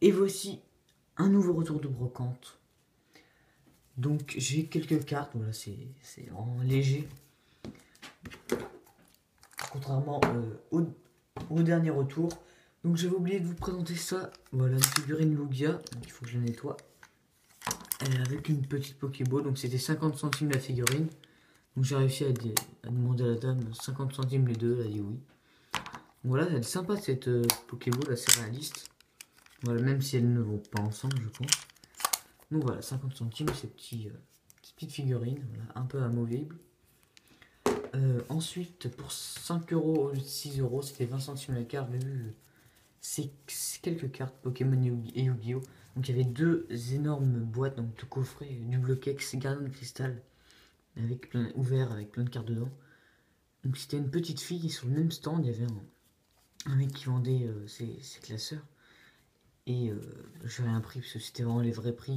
Et voici un nouveau retour de brocante. Donc j'ai quelques cartes, voilà, c'est en léger. Contrairement au dernier retour. Donc j'avais oublié de vous présenter ça. Voilà une figurine Lugia, donc il faut que je la nettoie. Avec une petite Pokéball, donc c'était 50 centimes la figurine. Donc j'ai réussi à demander à la dame 50 centimes les deux, elle a dit oui. Donc voilà, elle est sympa cette Pokéball, assez réaliste. Voilà, même si elles ne vont pas ensemble, je pense. Donc voilà, 50 centimes, ces petites figurines, voilà, un peu amovibles. Ensuite, pour 5 euros ou 6 euros, c'était 20 centimes la carte. C'est quelques cartes Pokémon et Yu-Gi-Oh! Donc il y avait deux énormes boîtes, donc de coffrets, du Bloquex, Gardien de Cristal, ouvert avec plein de cartes dedans. Donc c'était une petite fille, sur le même stand, il y avait un mec qui vendait ses classeurs. Et j'ai rien pris parce que c'était vraiment les vrais prix.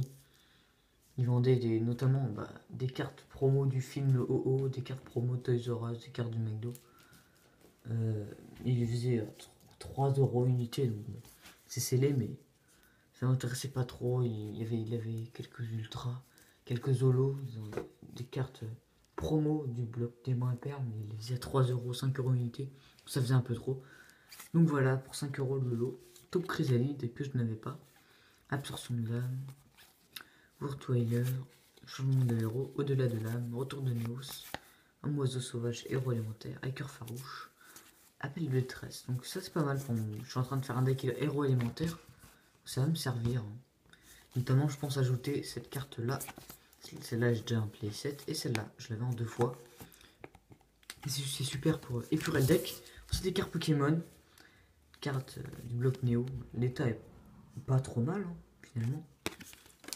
Ils vendaient notamment des cartes promo du film OO, des cartes promo Toys R Us, des cartes du McDo. Ils faisaient 3 euros unité, donc bon, c'est scellé, mais ça m'intéressait pas trop. Il avait quelques ultras, quelques holos, des cartes promo du bloc des moins pères, mais il les faisait à 3 euros, 5 euros unité. Ça faisait un peu trop. Donc voilà, pour 5 euros le lot. Top Chrysalide que je n'avais pas. Absorption de l'âme. Vourtoyeur. Changement de héros. Au-delà de l'âme. Retour de Néos. Un oiseau sauvage. Héros élémentaire. Hacker farouche. Appel de détresse. Donc ça c'est pas mal. Je suis en train de faire un deck héros élémentaire. Ça va me servir. Notamment je pense ajouter cette carte là. Celle-là j'ai déjà un playset. Et celle-là je l'avais en 2 fois. C'est super pour épurer le deck. C'est des cartes Pokémon. Carte du bloc Néo. L'état est pas trop mal finalement.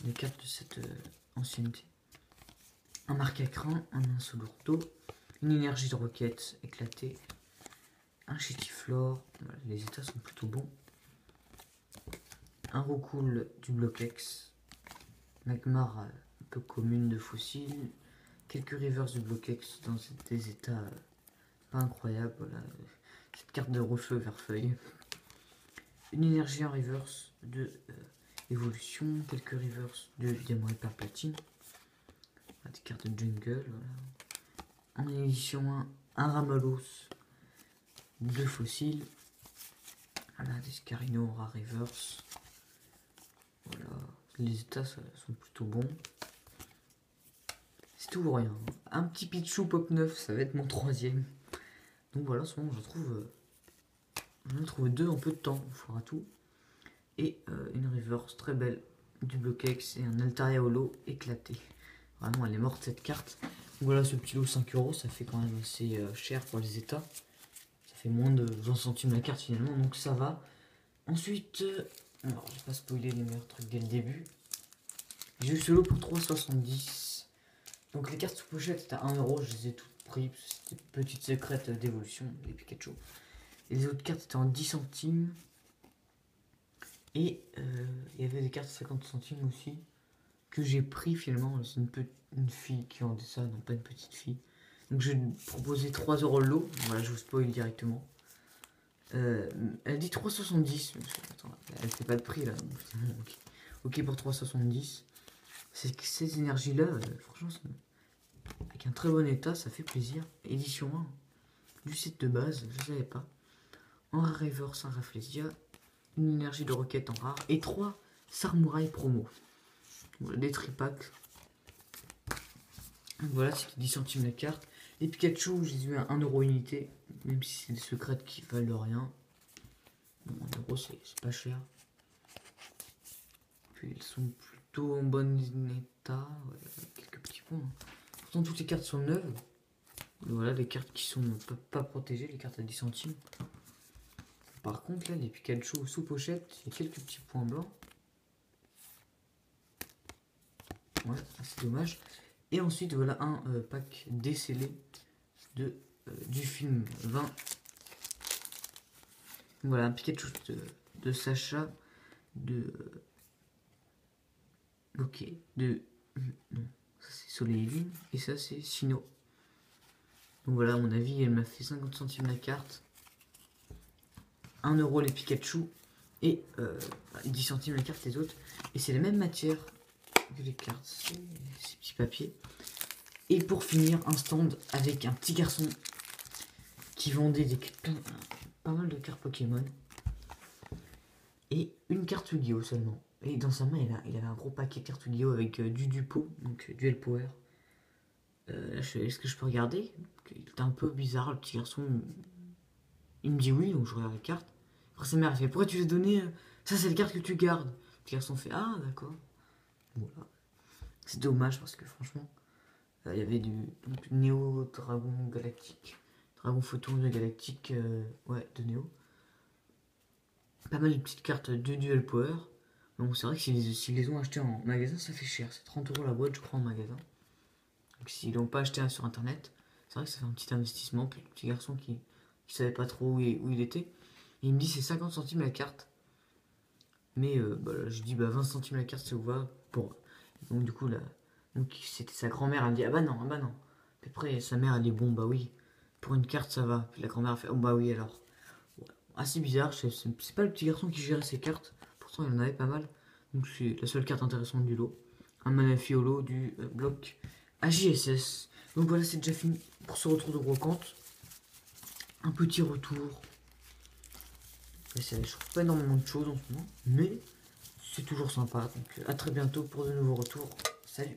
Les cartes de cette ancienneté. Un marque à crin, un pinceau lourdeau, une énergie de roquette éclatée, un chétiflore, voilà, les états sont plutôt bons, un roucoule du Bloquex, magmar un peu commune de fossiles, quelques rivers du Bloquex dans des états pas incroyables, voilà, cette carte de rouge vert feuille, une énergie en reverse de évolution, quelques rivers de diamant et platine. Des cartes de jungle, voilà. En édition 1 Ramalos, 2 fossiles. Voilà, des Scarino Rare Reverse. Voilà, les états sont plutôt bons. C'est tout ou rien. Un petit Pichu Pop 9, ça va être mon 3ème. Donc voilà, en ce moment, j'en ai trouvé 2 en peu de temps, on fera tout. Et une reverse très belle du Bloquex et un Altaria Holo éclaté. Vraiment, elle est morte cette carte. Voilà, ce petit lot 5 euros, ça fait quand même assez cher pour les états. Ça fait moins de 20 centimes la carte finalement, donc ça va. Ensuite, alors je vais pas spoiler les meilleurs trucs dès le début. J'ai eu ce lot pour 3,70. Donc les cartes sous pochette c'était à 1 euro, je les ai toutes prises. C'était petites secrètes d'évolution, les Pikachu. Et les autres cartes étaient en 10 centimes. Et il y avait des cartes 50 centimes aussi. Que j'ai pris finalement, c'est une fille qui vendait ça, non pas une petite fille. Donc je vais proposer 3 euros le lot, voilà je vous spoil directement. Elle dit 3,70, attends, elle fait pas de prix là, ok pour 3,70. C'est que ces énergies là, franchement, avec un très bon état, ça fait plaisir. Édition 1, du set de base, je savais pas. En rare reverse, un Rafflesia, une énergie de roquette en rare, et 3 Sarmouraï promo. Des tripacks. Voilà, c'était 10 centimes la carte. Les Pikachu, j'ai eu à 1 euro unité, même si c'est des secrètes qui valent rien. Bon, 1 euro, c'est pas cher. Puis elles sont plutôt en bon état. Voilà, quelques petits points. Pourtant, toutes les cartes sont neuves. Voilà, les cartes qui sont pas protégées, les cartes à 10 centimes. Par contre, là, les Pikachu sous pochette, il y a quelques petits points blancs. Ouais, c'est dommage. Et ensuite, voilà un pack décellé du film 20. Voilà, un Pikachu de Sacha, ok, non, ça c'est Soleil et Lune, et ça c'est Sino. Donc voilà, à mon avis, elle m'a fait 50 centimes la carte. 1 euro les Pikachu. Et 10 centimes la carte les autres. Et c'est la même matière que les cartes, ces petits papiers. Et pour finir, un stand avec un petit garçon qui vendait pas mal de cartes Pokémon. Et une carte Yu-Gi-Oh seulement. Et dans sa main, il avait un gros paquet de cartes Yu-Gi-Oh avec du Dupo, donc Duel Power. Est-ce que je peux regarder? Il était un peu bizarre, le petit garçon. Il me dit oui, donc je regarde les cartes. Après, sa mère, elle fait pourquoi tu veux donner ça, c'est les cartes que tu gardes. Le petit garçon fait ah, d'accord. Voilà. C'est dommage parce que franchement, il y avait du Néo Dragon Galactique. Dragon Photon de Galactique, ouais, de Néo. Pas mal de petites cartes de Duel Power. Donc c'est vrai que s'ils les ont achetés en magasin, ça fait cher. C'est 30 € la boîte, je crois, en magasin. Donc s'ils l'ont pas acheté sur internet, c'est vrai que ça fait un petit investissement. Puis le petit garçon qui savait pas trop où il était. Et il me dit c'est 50 centimes la carte. Mais je dis 20 centimes la carte, ça vous va pour. Donc du coup, là, donc c'était sa grand-mère, elle me dit ah bah non, ah bah non. Puis après, sa mère, elle dit bon bah oui, pour une carte ça va. Puis la grand-mère, elle fait oh bah oui alors. Ouais. Assez bizarre, c'est pas le petit garçon qui gérait ses cartes. Pourtant, il en avait pas mal. Donc c'est la seule carte intéressante du lot. Un Manafiolo du bloc AJSS. Donc voilà, c'est déjà fini pour ce retour de brocante. Un petit retour. Je trouve pas énormément de choses en ce moment, mais c'est toujours sympa. Donc à très bientôt pour de nouveaux retours. Salut!